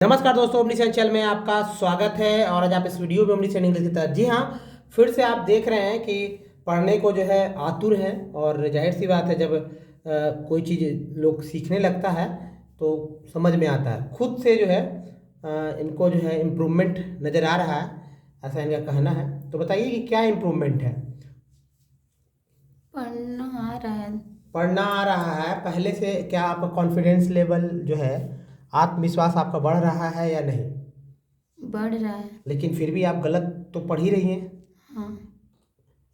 नमस्कार दोस्तों, omni channel में आपका स्वागत है। और आज आप इस वीडियो में ओमनी इंग्लिश की तरह जी हाँ, फिर से आप देख रहे हैं कि पढ़ने को जो है आतुर है। और जाहिर सी बात है, जब कोई चीज़ लोग सीखने लगता है तो समझ में आता है, खुद से जो है इनको जो है इम्प्रूवमेंट नज़र आ रहा है, ऐसा इनका कहना है। तो बताइए कि क्या इम्प्रूवमेंट है। पढ़ना आ रहा है। पढ़ना आ रहा है। पहले से क्या आपका कॉन्फिडेंस लेवल जो है, आत्मविश्वास आपका बढ़ रहा है या नहीं? बढ़ रहा है। लेकिन फिर भी आप गलत तो पढ़ ही रही हैं। हाँ,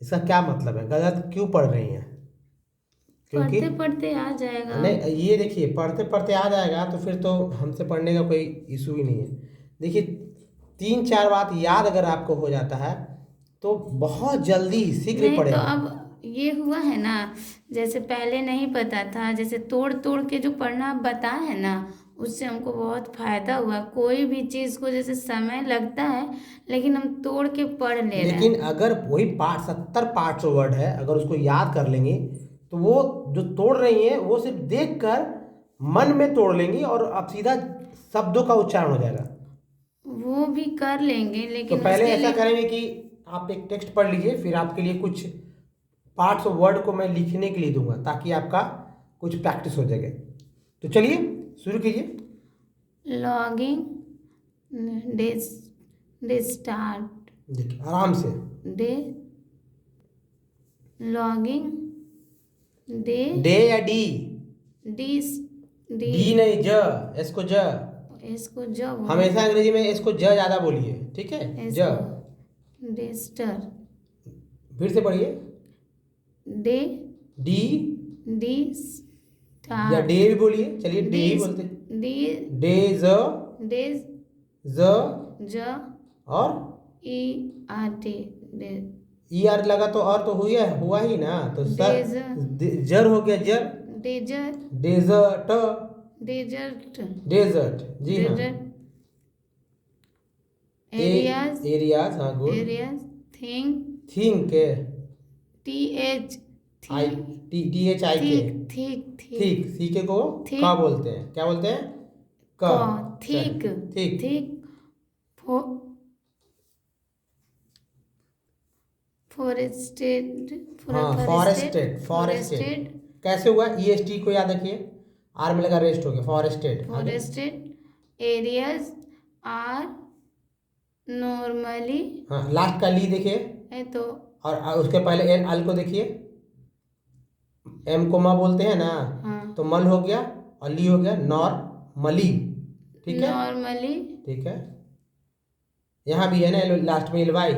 इसका क्या मतलब है, गलत क्यों पढ़ रही हैं? क्योंकि पढ़ते पढ़ते आ जाएगा। नहीं, ये देखिए, पढ़ते पढ़ते आ जाएगा तो फिर तो हमसे पढ़ने का कोई इशू ही नहीं है। देखिए, 3-4 बात याद अगर आपको हो जाता है तो बहुत जल्दी शीघ्र नहीं तो पढ़ेंगे। अब ये हुआ है ना, जैसे पहले नहीं पता था, जैसे तोड़ तोड़ के जो पढ़ना आप बताए है ना, उससे हमको बहुत फायदा हुआ। कोई भी चीज़ को जैसे समय लगता है, लेकिन हम तोड़ के पढ़ ले रहे लेकिन हैं। अगर वही पार्ट 70 पार्ट्स वर्ड है, अगर उसको याद कर लेंगे तो वो जो तोड़ रही हैं वो सिर्फ देख कर मन में तोड़ लेंगी और अब सीधा शब्दों का उच्चारण हो जाएगा। वो भी कर लेंगे, तो लेकिन पहले उसके ऐसा लिए करेंगे कि आप एक टेक्स्ट पढ़ लीजिए, फिर आपके लिए कुछ पार्ट्स ऑफ वर्ड को मैं लिखने के लिए दूंगा ताकि आपका कुछ प्रैक्टिस हो जाएगा। तो चलिए शुरू कीजिए। लॉगिंग डे डे स्टार्ट देखिए आराम से। डे लॉगिंग डे डे या डी? डी डी डी नहीं, ज। इसको ज। इसको जब हमेशा अंग्रेजी में इसको ज ज्यादा बोलिए, ठीक है? ज। इसको डेस्टर फिर से पढ़िए। डे डी डी या स्टार डे भी बोलिए, चलिए डे डी ही बोलते। डी डे ज। डे ज। ज और E R T day E R लगा तो और तो हुआ ही ना, तो सर डेज जर हो गया, जर। डेजर डेजर्ट। डेजर्ट डेजर्ट, जी हाँ। डेजर्ट एरियाज एरियाज, हाँ, good. Areas thing think, T H I, थी टी एच आई के। थिक थिक थिक थिक, सी के को का थिक बोलते हैं, क्या बोलते हैं? क। क चल, थिक थिक। थिक फॉरेस्टेड हाँ, फॉरेस्टेड फॉरेस्टेड, फॉरेस्टेड। फॉरेस्टेड कैसे हुआ? ई एस टी को याद रखिए, आर में लगा रेस्ट हो गया, फॉरेस्टेड। आगे। फॉरेस्टेड एरियाज आर नॉर्मली हाँ, लास्ट का ली देखिए। है तो और उसके पहले एन अल को देखिए, एम को मा बोलते हैं ना। हाँ तो मल हो गया और ली हो गया, नॉर्मली। ठीक है, नॉर्मली ठीक है। यहाँ भी है ना लास्ट में एलवाई।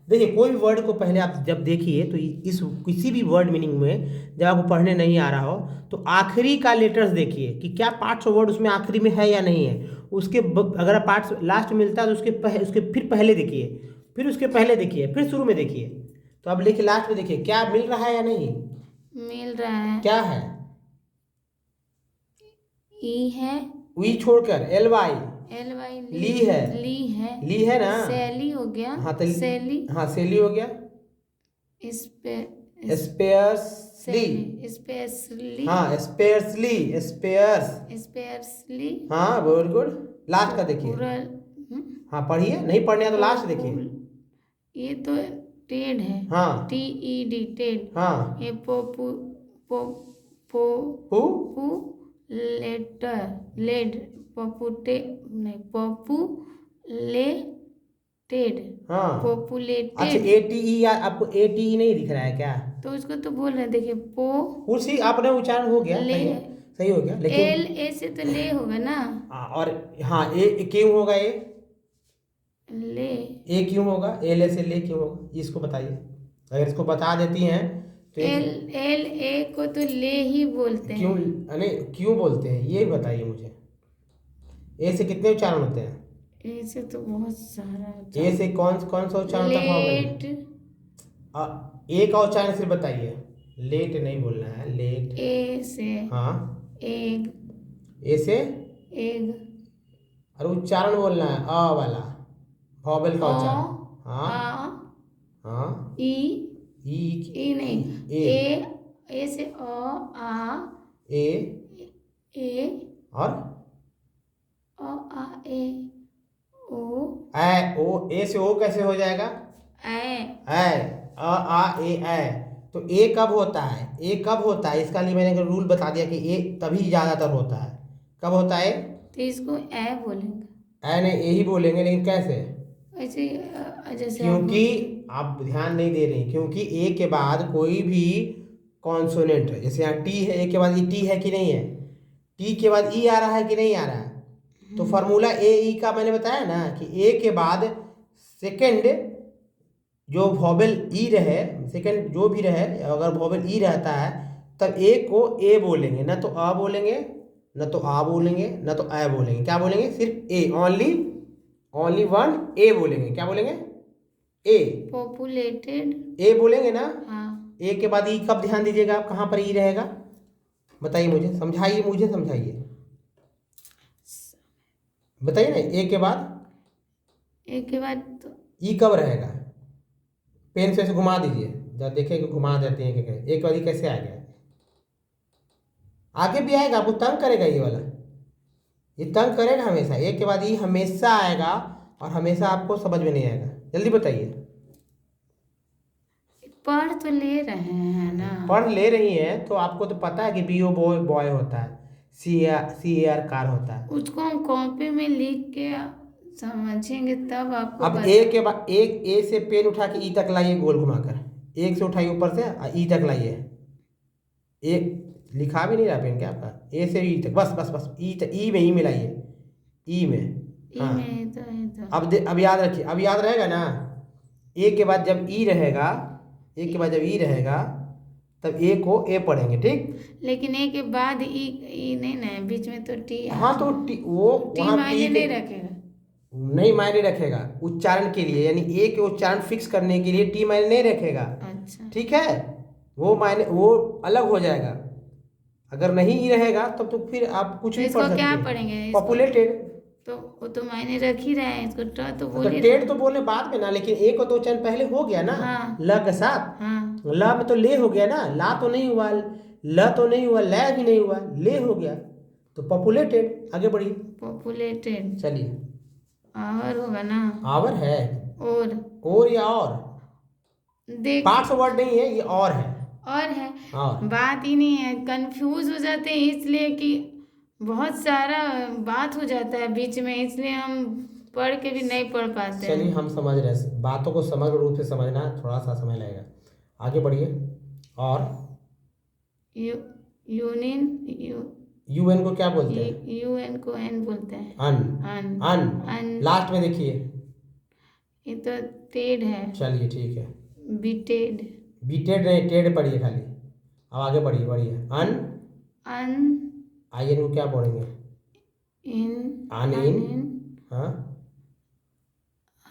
देखिए, कोई भी वर्ड को पहले आप जब देखिए तो इस किसी भी वर्ड मीनिंग में जब आपको पढ़ने नहीं आ रहा हो तो आखिरी का लेटर्स देखिए कि क्या पार्ट्स ऑफ वर्ड उसमें आखिरी में है या नहीं है। अगर पार्ट्स लास्ट मिलता है तो उसके फिर पहले देखिए, फिर उसके पहले देखिए, फिर शुरू में देखिए। तो अब लिखिए, लास्ट में देखिए क्या मिल रहा है या नहीं। मिल रहा है। क्या है? ई है वी छोड़कर एल वाई। एल वाई ली है। ली है ली है ना। सैली हो गया। हाँ तो सैली हाँ, सेली हो गया। इस पे स्पेयर्सली। स्पेशली हाँ, स्पेयर्सली, स्पेयर्स। स्पेशली हाँ, वेरी गुड। लास्ट का देखिए। हाँ, पढ़िए, नहीं पढ़ने है तो लास्ट देखिए। ये तो टेड है। हाँ, टी ई डी टेड। हाँ। ये पोपू पो पो हु। पू लेटर लेड पपुटे नहीं पपू ले टेड हाँ। अच्छा, पॉपुलेटेड। ए टी ई, आपको ए टी ई नहीं दिख रहा है क्या? तो उसको तो बोल रहे हैं, देखिए पो उसी आपने उच्चारण हो गया, ले सही है, सही हो गया, एल लेकिन ए से तो ले होगा ना। और हाँ, ए क्यों होगा? ले ए क्यों होगा? एल से ले क्यों होगा, इसको बताइए। अगर इसको बता देती हैं तो एल एल ए को तो ले ही बोलते क्यों, हैं। अरे क्यों बोलते हैं ये बताइए मुझे। ए से कितने उच्चारण होते हैं? ए से तो बहुत सारा ए से कौन कौन सा उच्चारण होता है लेट ए का उच्चारण सिर्फ बताइए। लेट नहीं बोलना है, लेट। ए से हाँ, एग ए से। एग और उच्चारण बोलना है अ वाला, वॉवेल का ओ उच्चारण। हाँ, आ हाँ। ई ई। ई नहीं ए। ए से ओ, आ, ए। ए, और अ आ ए ओ ओ, ए से ओ कैसे हो जाएगा? ए आ ए तो ए कब होता है? ए कब होता है? इसका लिए मैंने रूल बता दिया कि ए तभी ज्यादातर होता है। कब होता है? तो इसको ए बोलेंगे। ए नहीं, ए ही बोलेंगे, लेकिन कैसे? ऐसे जैसे आप क्योंकि आप ध्यान नहीं दे रही, क्योंकि ए के बाद कोई भी कॉन्सोनेंट है, जैसे यहाँ टी है, ए के बाद ई टी है कि नहीं है? टी के बाद ई आ रहा है कि नहीं आ रहा है? तो फार्मूला ए ई का मैंने बताया ना कि ए के बाद सेकंड जो वॉवेल ई रहे, सेकंड जो भी रहे, अगर वॉवेल ई रहता है तब ए को ए बोलेंगे, ना तो अ बोलेंगे, ना तो आ बोलेंगे, ना तो ए बोलेंगे। क्या बोलेंगे? सिर्फ ए, ओनली वन ए बोलेंगे। क्या बोलेंगे? ए। पॉपुलेटेड। ए बोलेंगे ना? हाँ ए के बाद ई कब ध्यान दीजिएगा आप, कहाँ पर ई रहेगा? बताइए मुझे, समझाइए, मुझे समझाइए, बताइए ना। ए के बाद तो ई कब रहेगा? पेन से घुमा दीजिए, जब देखिए कि घुमा देते हैं कि एक बार कैसे आ गया। आगे भी आएगा, आपको तंग करेगा ये वाला, ये तंग करेगा हमेशा। एक के बाद ये हमेशा आएगा और हमेशा आपको समझ में नहीं आएगा। जल्दी बताइए। पढ़ तो ले रहे हैं ना? पढ़ ले रही है तो आपको तो पता है कि बी ओ बॉय बॉय होता है, सी ए आर कार होता है। उसको हम कॉपी में लिख के समझेंगे तब आपको अब ए के बाद एक ए से पेन उठा के ई तक लाइए, गोल घुमाकर, एक से उठाइए ऊपर से ई तक लाइए। एक लिखा भी नहीं रहा पेन क्या आपका? ए से ई तक, बस बस बस, ई में मिलाइए, ई में। हाँ, अब याद रखिए, अब याद रहेगा ना। ए के बाद जब ई रहेगा, ए के बाद जब ई रहेगा तब ए को ए पढ़ेंगे, ठीक। लेकिन ए के बाद ई नहीं ना है, बीच में तो टी। हाँ तो टी, वो टी वहाँ मायने नहीं रखेगा, नहीं मायने रखेगा उच्चारण के लिए, यानी ए के उच्चारण फिक्स करने के लिए टी मायने नहीं रखेगा। अच्छा ठीक है, वो मायने वो अलग हो जाएगा। अगर नहीं ही रहेगा तब तो फिर आप कुछ तो भी पढ़ इसको सकते क्या हैं। पढ़ेंगे? पॉपुलेटेड। तो वो तो मायने रख ही रहे हैं, इसको तो तो बोलिए। टेड तो बोले बाद में ना, लेकिन ए को तो उच्चारण पहले हो गया ना। हाँ। ल के साथ। हाँ ल में तो ले हो गया ना, ला तो नहीं हुआ, ल तो नहीं हुआ, लै भी नहीं हुआ, ले हो गया, तो पॉपुलेटेड। आगे बढ़िए। पॉपुलेटेड। चलिए, आवर होगा ना? आवर है, और या और देख पार्ट्स वर्ड नहीं है, ये और है। और है, और बात ही नहीं है, कंफ्यूज हो जाते हैं इसलिए कि बहुत सारा बात हो जाता है बीच में, इसलिए हम पढ़ के भी नहीं पढ़ पाते हैं। चलिए, हम समझ रहे हैं, बातों को समग्र रूप से समझना थोड़ा सा समय लगेगा। आगे बढ़िए। और यूनियन यूएन को क्या बोलते हैं? यूएन को एन बोलते हैं। अन लास्ट में देखिए, ये तो टेड है। चलिए ठीक है, बीटेड। बीटेड नहीं, टेड पढ़िए खाली। अब आगे बढ़िए। अन आई एन को क्या बोलेंगे? इन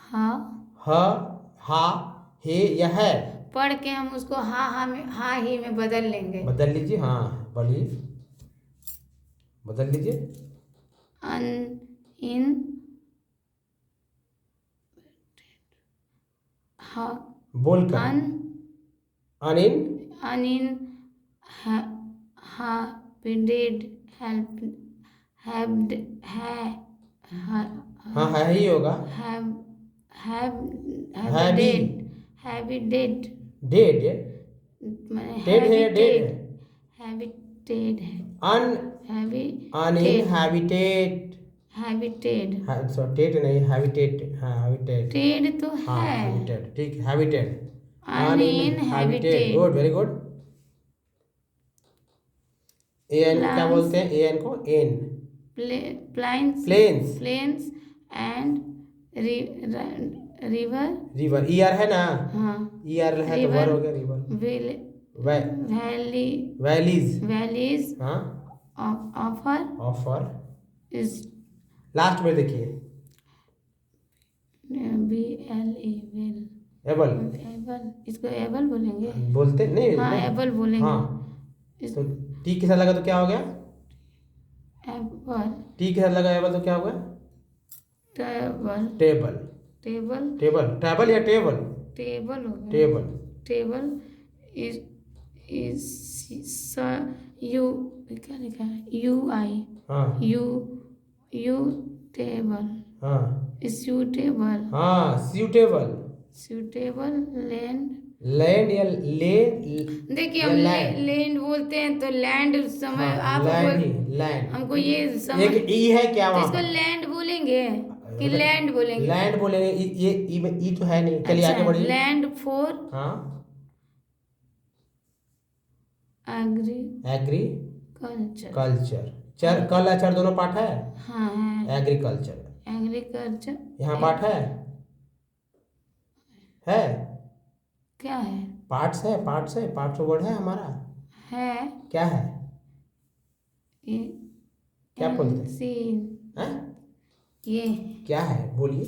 हाँ, हा हे या है, पढ़ के हम उसको हा ही में बदल लेंगे। बदल लीजिए। हाँ बोलिए, बदल लीजिए। अन इन हा बोल कर अन इन हैप्डेड हैप्ड हाँ ही होगा। हैबिटेड डेड डेड है, डेड है, हैबिटेड है, अनइनहैबिटेड, टेड नहीं, हैबिटेट। हाँ हैबिटेट, टेड तो हाँ है। हैबिटेट, ठीक, habitat, uninhabited. Good, very good. एन क्या बोलते हैं? एन को एन plains and river E R है ना? हाँ ई आर है तो वर हो गया, रिवर। वैलीज। हाँ, ऑफर इज लास्ट में देखिए, एबल। इसको एबल बोलेंगे, बोलते नहीं? हाँ एबल बोलेंगे। हाँ, तो टी के साथ लगा तो क्या हो गया? एबल। टी के साथ लगा एबल तो क्या हो गया? टेबल या टेबल हो गया। टेबल इज यू क्या लिखा है? UI हाँ, यू टेबल, हाँ सूटेबल, हाँ, सूटेबल। Suitable land. लैंड या ले देखिए या हम लैंड। लैंड बोलते हैं तो लैंड समय हाँ, आप लैंड बोल, ही, लैंड। हमको ये समझ, एक ई है क्या तो वहां इसको पर? लैंड बोलेंगे कि मतलब लैंड बोलेंगे? लैंड बोलेंगे, ये ई में ई तो है नहीं। चलिए अच्छा, आगे बढ़िए। लैंड फॉर हाँ, एग्रीकल्चर। एग्रीकल्चर। चर कल अचर दोनों पाठ है। हाँ है, एग्रीकल्चर एग्रीकल्चर। यहाँ पाठ है क्या है? पार्ट्स है, पार्ट्स है, पार्ट्स वर्ड है हमारा। है क्या है? ये क्या बोलते हैं? सी, हैं? ये क्या है बोलिए?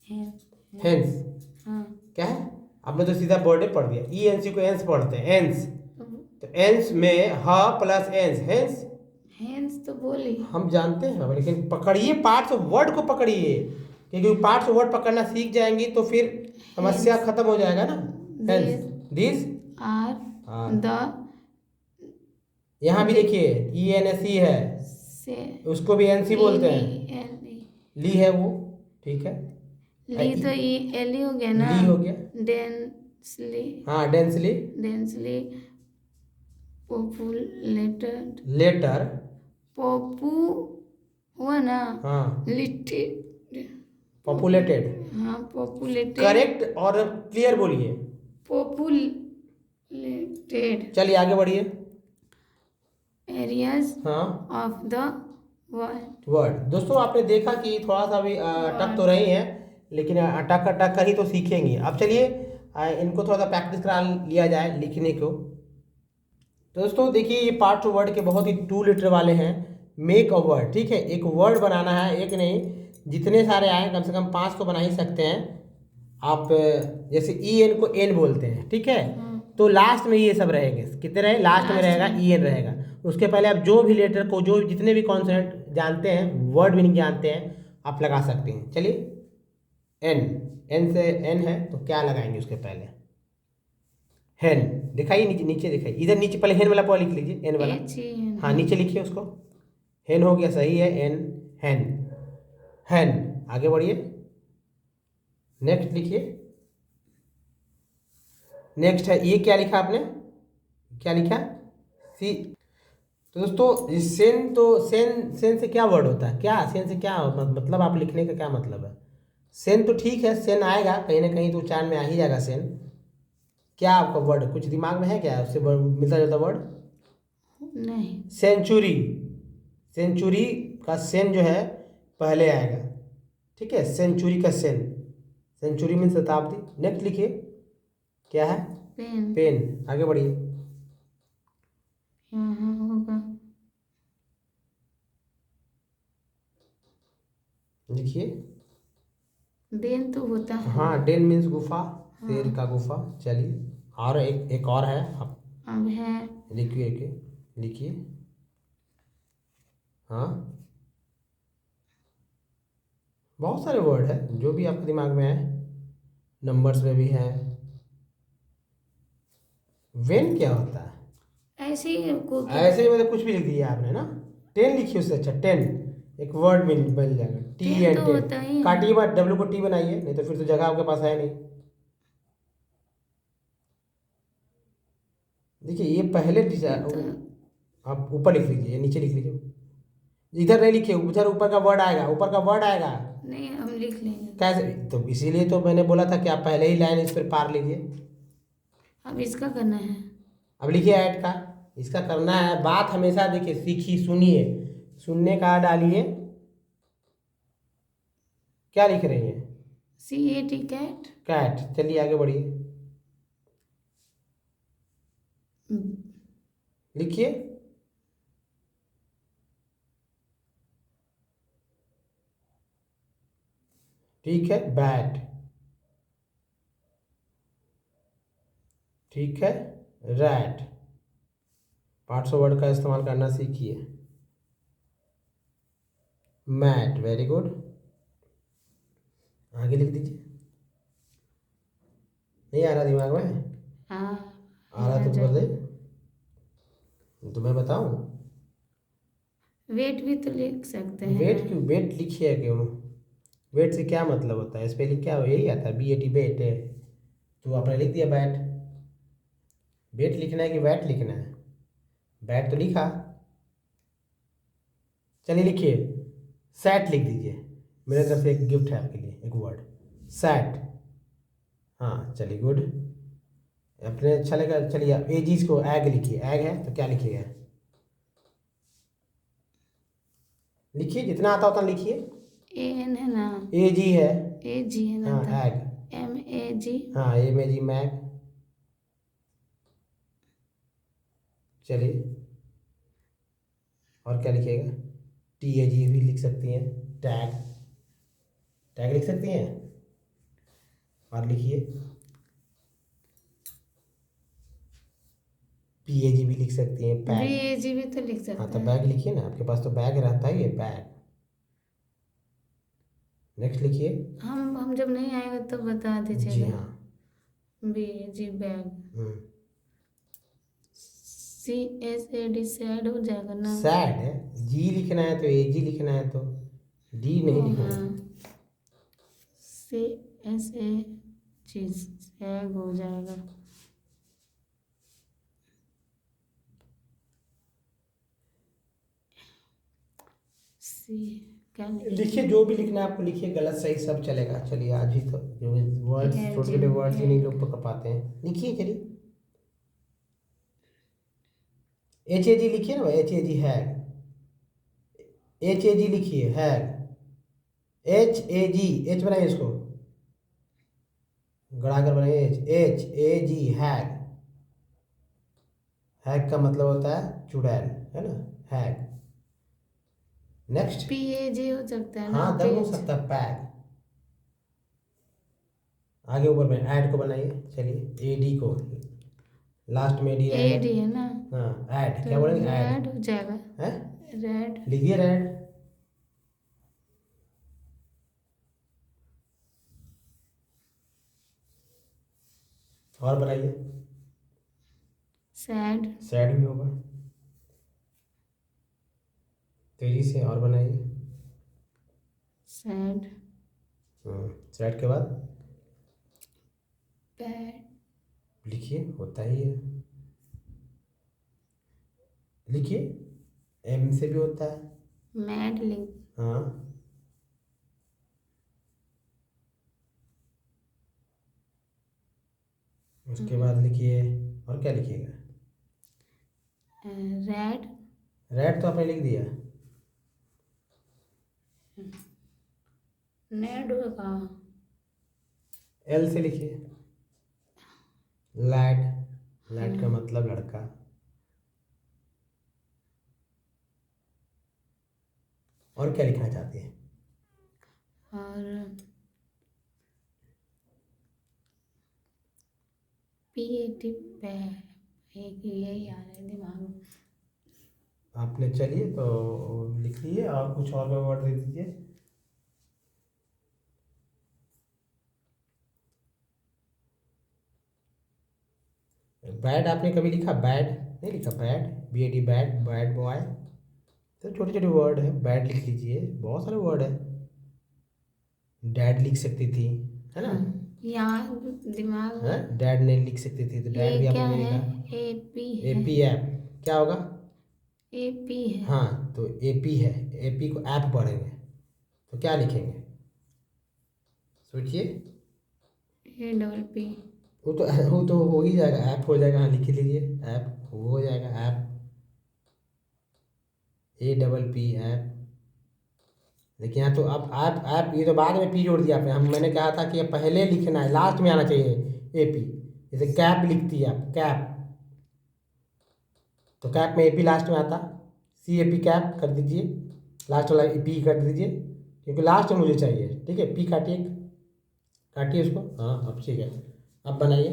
है, हेंस। हाँ। क्या है? आपने तो सीधा वर्ड पढ़ दिया। ई एन सी को एंस पढ़ते हैं, एंस। तो एंस में ह प्लस एंस, हेंस। हैंस तो बोली। हम जानते हैं, लेकिन पकड़िए पार्ट्स ऑफ वर्ड को पकड़िए, क्योंकि पार्ट्स ऑफ वर्ड पकड़ना सीख जाएंगी तो फिर समस्या खत्म हो जाएगा ना। हेंस, दिस आर द, यहाँ भी देखिए ई एन एस ई है, से, उसको भी एन सी बोलते हैं। ली है वो, ठीक है। ली तो ई एल हो गया ना। ली हो गया। डेंसली, हाँ, डेंसली। डेंसली पॉपुलेटेड, लेटर। पॉपू हुआ ना। हाँ, लिटेड, पॉपुलेटेड। हाँ पॉपुलेटेड, करेक्ट और क्लियर बोलिए। पॉपुलेटेड चलिए आगे बढ़िए। एरियाज हाँ, ऑफ द वर्ल्ड। वर्ड। दोस्तों आपने देखा कि थोड़ा सा भी अटक तो रही हैं, लेकिन अटक अटक कर ही तो सीखेंगे। अब चलिए इनको थोड़ा सा प्रैक्टिस करा लिया जाए लिखने को। तो दोस्तों देखिए, ये पार्ट टू वर्ड के बहुत ही 2 लीटर वाले हैं। मेक अ वर्ड, ठीक है। एक वर्ड बनाना है, एक नहीं, जितने सारे आए कम से कम 5 को बना ही सकते हैं आप। जैसे ई एन को एन बोलते हैं, ठीक है। तो लास्ट में ये सब रहेंगे, कितने रहे? लास्ट में रहेगा ई एन रहेगा। उसके पहले आप जो भी लेटर को, जो जितने भी कॉन्सोनेंट जानते हैं, वर्ड मीनिंग जानते हैं, आप लगा सकते हैं। चलिए एन, एन से एन है तो क्या लगाएंगे उसके पहले? हेन। दिखाइए नीचे, नीचे दिखाइए, इधर नीचे पहले हेन वाला पॉइंट लिख लीजिए, एन वाला। हाँ, नीचे लिखिए उसको। हेन हो गया, सही है, एन, हेन, हेन। आगे बढ़िए, नेक्स्ट लिखिए। नेक्स्ट है, ये क्या लिखा आपने? क्या लिखा? सी। तो दोस्तों सेन, तो सेन, सेन से क्या वर्ड होता है? क्या सेन से क्या मतलब आप लिखने का क्या मतलब है? सेन तो ठीक है, सेन आएगा कहीं ना कहीं तो उच्चारण में आ ही जाएगा सेन। क्या आपका वर्ड कुछ दिमाग में है क्या उससे मिलता जुलता वर्ड? नहीं। सेंचुरी। सेंचुरी का सेन जो है पहले आएगा, ठीक है। सेंचुरी का सेन, सेंचुरी मीन शताब्दी। नेक्स्ट लिखिए, क्या है? पेन। पेन। आगे बढ़िए, यहाँ होगा लिखिए। डेन तो होता है। हाँ, डेन मीन्स गुफा, शेर का गुफा। चलिए, और एक और है, आप अब है लिखिए, लिखिए। हाँ, बहुत सारे वर्ड है, जो भी आपके दिमाग में है। नंबर्स में भी है। वेन क्या होता है? ऐसे ही को ऐसे ही मतलब कुछ भी लिख दिया आपने ना। 10 लिखिए उससे अच्छा, 10 एक वर्ड में बन जाएगा। टी टेन एंड तो 10 होता ही है। काटिए मत, डब्ल्यू को टी बनाइए, नहीं तो फिर तो जगह आपके पास है नहीं। देखिए ये पहले तो आप ऊपर लिख लीजिए या नीचे लिख लीजिए। इधर नहीं लिखिए, उधर ऊपर का वर्ड आएगा, ऊपर का वर्ड आएगा। नहीं, हम लिख लेंगे। कैसे? तो इसीलिए तो मैंने बोला था कि आप पहले ही लाइन इस पर पार लीजिए। अब इसका करना है। अब लिखिए ऐड का, इसका करना है। बात हमेशा देखिए, सीखी, सुनिए, सुनने का डालिए। क्या लिख रही हैं? CAT cat. कैट। चलिए आगे बढ़िए, लिखिए। ठीक है, बैट। ठीक है, रैट। पार्ट्स ऑफ वर्ड का इस्तेमाल करना सीखिए। Mat, very good. आगे लिख दीजिए। नहीं आ रहा दिमाग में? हाँ, आ रहा तो कर दे, तो मैं बताऊं। वेट भी तो लिख सकते हैं वेट ना। क्यों, वेट लिखिए क्यों? वेट से क्या मतलब होता है? स्पेलिंग क्या हो, यही आता है BAT, बेट है। तो आपने लिख दिया बैट। वेट लिखना है कि बैट लिखना है? बैट तो लिखा। चलिए लिखिए, सैट लिख दीजिए। मेरे तरफ से एक गिफ्ट है आपके लिए, एक वर्ड, सैट। हाँ चलिए गुड, अपने अच्छा लगा। चलिए आप एजीज को एग लिखिए। एग है तो क्या लिखिएगा? लिखिए, जितना आता उतना लिखिए। एन है ना, एजी है। ए जी है ना, हाँ तो एग। MAG। हाँ ए में जी, मैग। चलिए, और क्या लिखिएगा? TAG भी लिख सकती हैं। टैग, टैग लिख सकती हैं। और लिखिए PAG भी लिख सकती हैं, पैग। BAG भी तो लिख हाँ सकते तो हैं। बैग लिखिए ना, आपके पास तो बैग रहता ही है, बैग। नेक्स्ट लिखिए। हम जब नहीं आएगा तो बता जी दीजिएगा। हाँ। BAG bag. हम्म। CSAD सैड हो जाएगा ना। सैड है, जी लिखना है तो AG लिखना है, तो डी नहीं ओ लिखना हाँ, है। CSAG सैग हो जाएगा। सी क्या लिखिए, जो भी लिखना है आपको लिखिए, गलत सही सब चलेगा। चलिए आज ही तो जो वर्ड्स, छोटे छोटे वर्ड्स ही नहीं लोग पकड़ पाते हैं। लिखिए चलिए, HAG लिखिए ना, HAG है। HAG लिखिए, है। HAG, एच बनाइए इसको, गड़ा कर बनाइए। HAG, हैग। हैग का मतलब होता है चुड़ैल, है ना, हैग। नेक्स्ट। PAG हो सकता है ना, हाँ दम हो पेज। सकता है, पैग। आगे ऊपर में ऐड को बनाइए। चलिए AD को, लास्ट में AD रहेगा। AD है ना, हाँ ऐड, तो क्या बोलेंगे? ऐड रेड हो जाएगा। है। रेड। लिखिए रेड। और बनाइए। सैड। सैड भी होगा, तेजी से और बनाइए। सैड। सैड के बाद बैड। लिखिए, होता ही है। लिखिए, M से भी होता है। Mad link. हाँ। उसके बाद लिखिए, और क्या लिखिएगा? रेड। रेड तो आपने लिख दिया। नेड होगा। L से लिखिए, लैड। लैड का हाँ। मतलब लड़का। और क्या लिखना चाहती हैं? और PAT बैड, एक यही आ रहा है दिमाग में। आपने, चलिए तो लिख लिए, और कुछ और वर्ड दे दीजिए। बैड आपने कभी लिखा? बैड नहीं लिखा, bad, BAD, bad, bad boy. तो छोटे छोटे वर्ड है, बैड लिख लीजिए, बहुत सारे वर्ड है। डैड लिख सकती थी, है ना? हाँ, यहाँ दिमाग है, में। डैड ने लिख सकती थी, तो डैड ये भी क्या आपने नहीं है? लिखा। AP है। AP ऐप, क्या होगा? AP है। हाँ तो AP है, AP को ऐप पढ़ेंगे तो क्या लिखेंगे? सोचिए। APP। वो तो हो ही जाएगा, ऐप हो जाएगा। हाँ लिख लीजिए, ऐप वो हो जाएगा, ऐप। APP app. लेकिन यहाँ तो अब ऐप, ऐप ये तो बाद में P जोड़ दिया आपने। मैंने कहा था कि ये पहले लिखना है, लास्ट में आना चाहिए AP। जैसे कैप लिखती है आप, कैप, तो कैप में AP लास्ट में आता। CAP, कैप कर दीजिए, लास्ट वाला P कर दीजिए, क्योंकि लास्ट में मुझे चाहिए। ठीक है, P काटिए, काटिए उसको। हाँ अब ठीक है, अब बनाइए।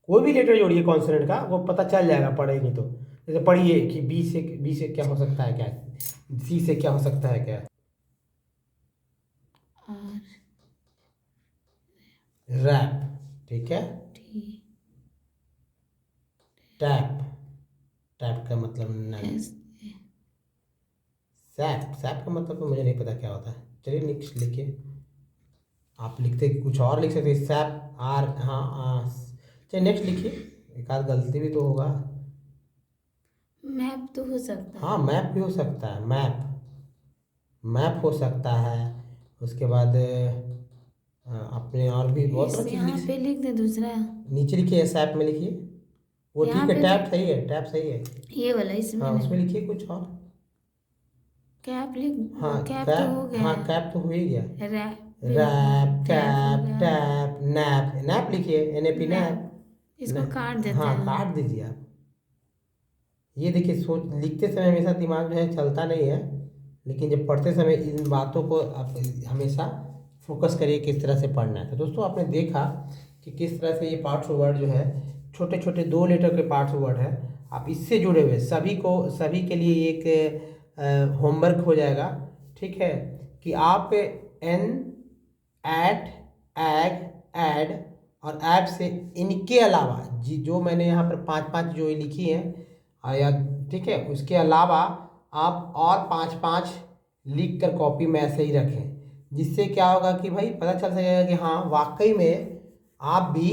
कोई भी लेटर जोड़िए कॉन्सोनेंट का, वो पता चल जाएगा पढ़ेंगे तो। जैसे पढ़िए कि बी से क्या हो सकता है, क्या C से क्या हो सकता है, क्या? R रैप, ठीक है। T टैप, टैप का मतलब नल। S सैप, सैप का मतलब तो मुझे नहीं पता क्या होता है। चलिए नेक्स्ट लिखिए। आप लिखते कुछ और लिख सकते हैं, सैप आर, हाँ। चलिए नेक्स्ट लिखिए, एक आध गलती भी तो होगा। मैप तो हो सकता हाँ है। मैप भी हो सकता है, मैप, मैप हो सकता है। उसके बाद अपने और भी बहुत इस सारी चीज़ यहाँ पे लिख दे दूसरा, नीचे लिखिए, एस ऐप में लिखिए। वो यहाँ ठीक है, पे टैप सही है, टैप सही है। ये वाला इसमें हाँ उसमें नहीं। लिखिए कुछ और। कैप लिख, हाँ कैप तो हो कैप, गया हाँ है। कैप तो हो ही गया। रैप, रैप, टैप हो कैप, गया। टैप, नैप, नैप लिखिए, NAP, मैप, नैप। इसको काट देते हाँ हैं। काट दीजिए आप। ये देखिए, सोच लिखते समय हमेशा दिमाग जो है चलता नहीं है, लेकिन जब पढ़ते समय इन बातों को आप हमेशा फोकस करिए किस तरह से पढ़ना है। तो दोस्तों आपने देखा कि किस तरह से ये पार्ट्स ऑफ वर्ड जो है, छोटे छोटे 2 लेटर के पार्ट्स ऑफ वर्ड है। आप इससे जुड़े हुए सभी के लिए एक होमवर्क हो जाएगा, ठीक है, कि आप एन, एट, एग, एड और ऐप से इनके अलावा जी जो मैंने यहाँ पर 5-5 जो लिखी हैं या ठीक है, उसके अलावा आप और 5-5 लिख कर कॉपी में ऐसे ही रखें, जिससे क्या होगा कि भाई पता चल सकेगा कि हाँ वाकई में आप भी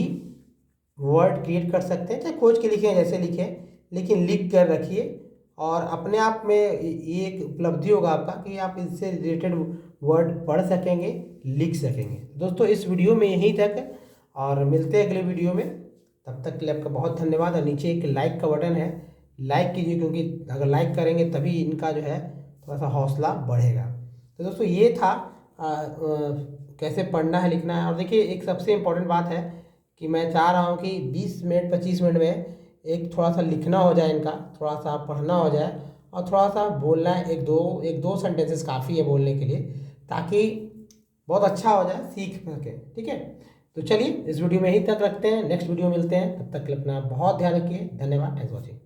वर्ड क्रिएट कर सकते हैं। चाहे खोज के लिखें, जैसे लिखें, लेकिन लिख कर रखिए और अपने आप में ये एक उपलब्धि होगा आपका कि आप इससे रिलेटेड वर्ड पढ़ सकेंगे, लिख सकेंगे। दोस्तों इस वीडियो में यहीं तक, और मिलते हैं अगले वीडियो में। तब तक के लिए आपका बहुत धन्यवाद। और नीचे एक लाइक का बटन है, लाइक कीजिए, क्योंकि अगर लाइक करेंगे तभी इनका जो है थोड़ा सा हौसला बढ़ेगा। तो दोस्तों ये था कैसे पढ़ना है, लिखना है। और देखिए एक सबसे इम्पोर्टेंट बात है कि मैं चाह रहा हूँ कि 20 मिनट 25 मिनट में एक थोड़ा सा लिखना हो जाए इनका, थोड़ा सा पढ़ना हो जाए और थोड़ा सा बोलना है। एक दो सेंटेंसेस काफ़ी है बोलने के लिए, ताकि बहुत अच्छा हो जाए, सीख सके। ठीक है, तो चलिए इस वीडियो में यहीं तक रखते हैं, नेक्स्ट वीडियो मिलते हैं। तब तक के लिए अपना बहुत ध्यान रखिए। धन्यवाद, थैंक्स फॉर वॉचिंग।